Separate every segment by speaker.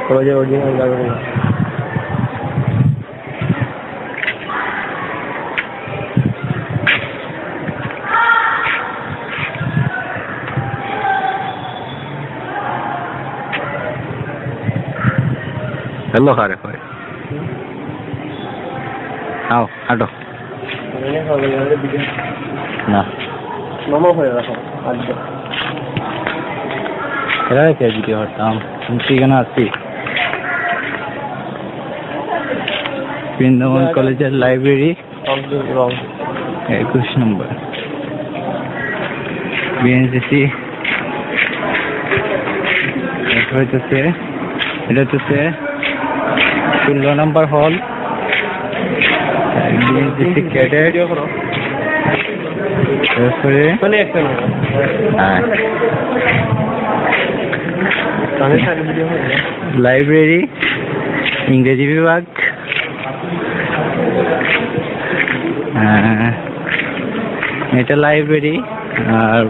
Speaker 1: কলেজের original library.
Speaker 2: Hello, Hare. How? Hello. No.
Speaker 1: Mama হয়ে রাখো আজকে।
Speaker 2: এরা কে ভিডিও করতাম ঠিকানা আছে বৃন্দাবন কলেজের লাইব্রেরি 21 নম্বর বিএনসিসি। এটা হচ্ছে 16 নম্বর হল বিএনসিসি ক্যাডেট। লাইব্রেরি ইংরেজি বিভাগ। এটা লাইব্রেরি আর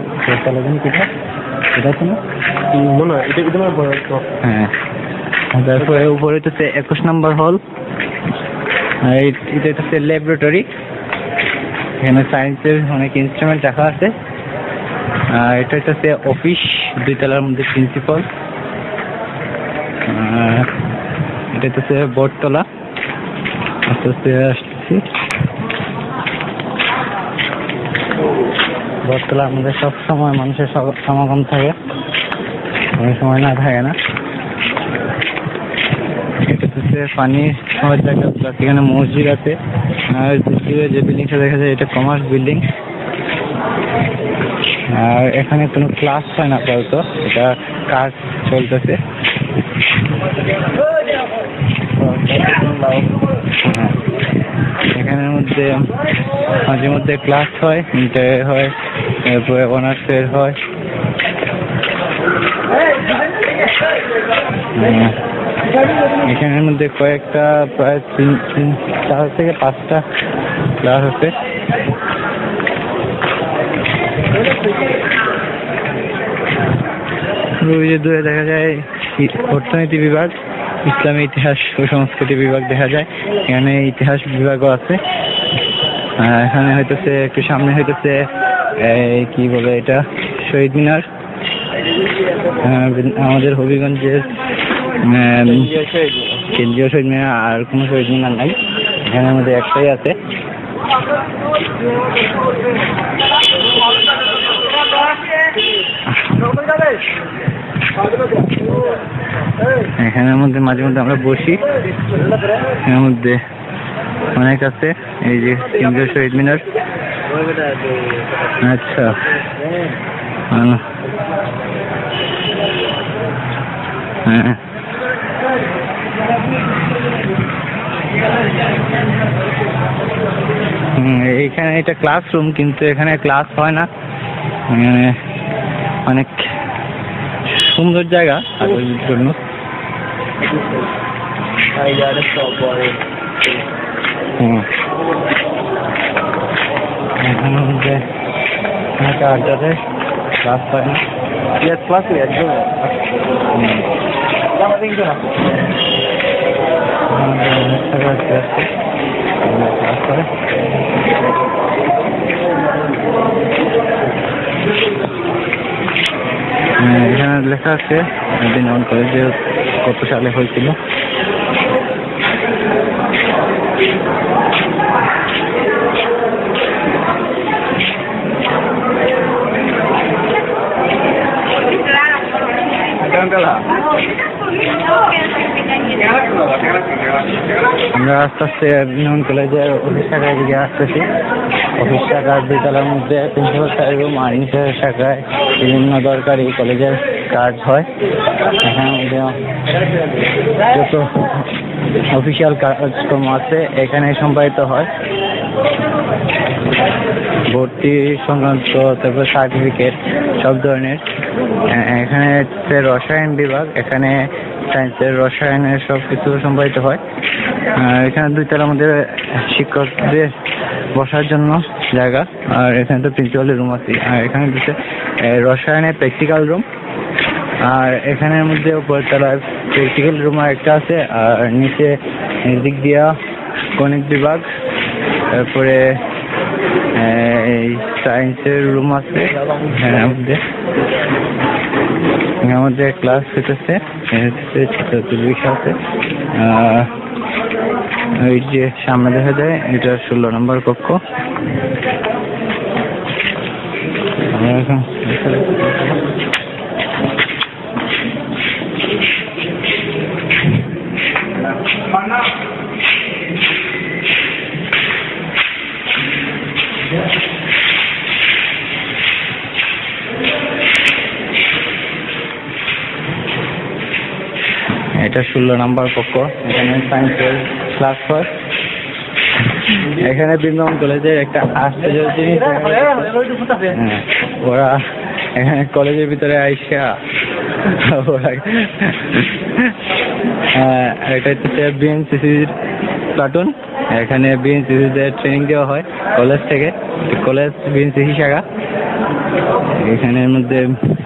Speaker 2: তারপরে উপরে হচ্ছে 21 নম্বর হল। এটা হচ্ছে ল্যাবরেটরি, এখানে সায়েন্সের অনেক ইনস্ট্রুমেন্ট রাখা আছে। এটা হচ্ছে অফিস, 2 তলার মধ্যে প্রিন্সিপাল। এটা হচ্ছে বটতলা। আসতেছি বটতলা আমাদের সব সময় মানুষের সমাগম থাকে, অনেক সময় না থাকে না। এটা হচ্ছে পানি সময় জায়গা, এখানে মসজিদ আছে। আর যে বিল্ডিংটা দেখা যায় এটা কমার্স বিল্ডিং। আর এখানে কোনো ক্লাস হয় না আপাতত, এটা কাজ চলতেছে। এখানের মধ্যে মাঝে মধ্যে ক্লাস হয়, ইন্টার হয়, তারপরে অনার্সের হয়। এখানের মধ্যে কয়েকটা প্রায় 4 থেকে 5টা ক্লাস আছে। দূরে দেখা যায় অর্থনীতি বিভাগ, ইসলামী ইতিহাস ও সংস্কৃতি বিভাগ দেখা যায়। এখানে ইতিহাস বিভাগও আছে। এখানে হইতেছে একটু সামনে হইতেছে কি বলে এটা শহীদ মিনার, আমাদের হবিগঞ্জের কেন্দ্রীয় শহীদ মিনার। আর কোনো শহীদ মিনার নাই, এখানের মধ্যে একটাই আছে। এখানের মধ্যে মাঝে মধ্যে আমরা বসি, এর মধ্যে অনেক আছে। এই যে কেন্দ্রীয় শহীদ মিনার। আচ্ছা, হ্যাঁ, এইখানে এটা ক্লাসরুম, কিন্তু এখানে ক্লাস হয় না। অনেক সুন্দর জায়গা আগ্রহীর জন্য। এখানের মধ্যে আড্ডা দেয়, ক্লাস হয় না। ক্লাস একজন এখানে লেখা আছে বৃন্দাবন কলেজে কত সালে হয়েছিল। আমরা আস্তে আস্তে বৃন্দাবন কলেজের অফিস শাখায় দিকে আসতেছি। অফিস শাখার 2 তলার মধ্যে প্রিন্সিপাল স্যার রুম, আর নিচের শাখায় বিভিন্ন দরকারি কলেজের কাজ হয়। এখানে যত অফিসিয়াল কাজকর্ম আছে এখানে সম্পাদিত হয়। ভর্তি সংক্রান্ত, তারপর সার্টিফিকেট, সব ধরনের। এখানে রসায়ন বিভাগ, এখানে সায়েন্সের রসায়নের সব কিছু সম্পাদিত হয়। এখানে 2 তলার মধ্যে শিক্ষকদের বসার জন্য জায়গা। আর এখানে তো প্রিন্সিপালের রুম আছে। আর এখানে দিচ্ছে রসায়নের প্র্যাকটিক্যাল রুম। আর এখানের মধ্যে উপরতলায় প্র্যাকটিক্যাল রুম একটা আছে, আর নিচে দিক দিয়া গণিত বিভাগ, তারপরে এই সায়েন্সের রুম আছে। এর মধ্যে ক্লাস হইতেছে, ছাত্র বিষয় আছে। ওই যে সামনে দেখা যায় এটা 16 নম্বর কক্ষ। আমরা এখন এটা 16 নম্বর কক্ষ। এখানে সায়েন্সের ক্লাস হয়। এখানে বৃন্দাবন কলেজের একটা আশ্চর্য জিনিস, ওরা এখানে কলেজের ভিতরে আইসা ওরা এটা হচ্ছে বিএনসিসির প্লাটুন। এখানে বিএনসিসিদের ট্রেনিং দেওয়া হয় কলেজ থেকে, কলেজ বিএনসিসি শাখা। এখানের মধ্যে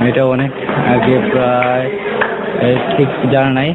Speaker 2: এটা অনেক আগে, প্রায় ঠিক জানা নাই,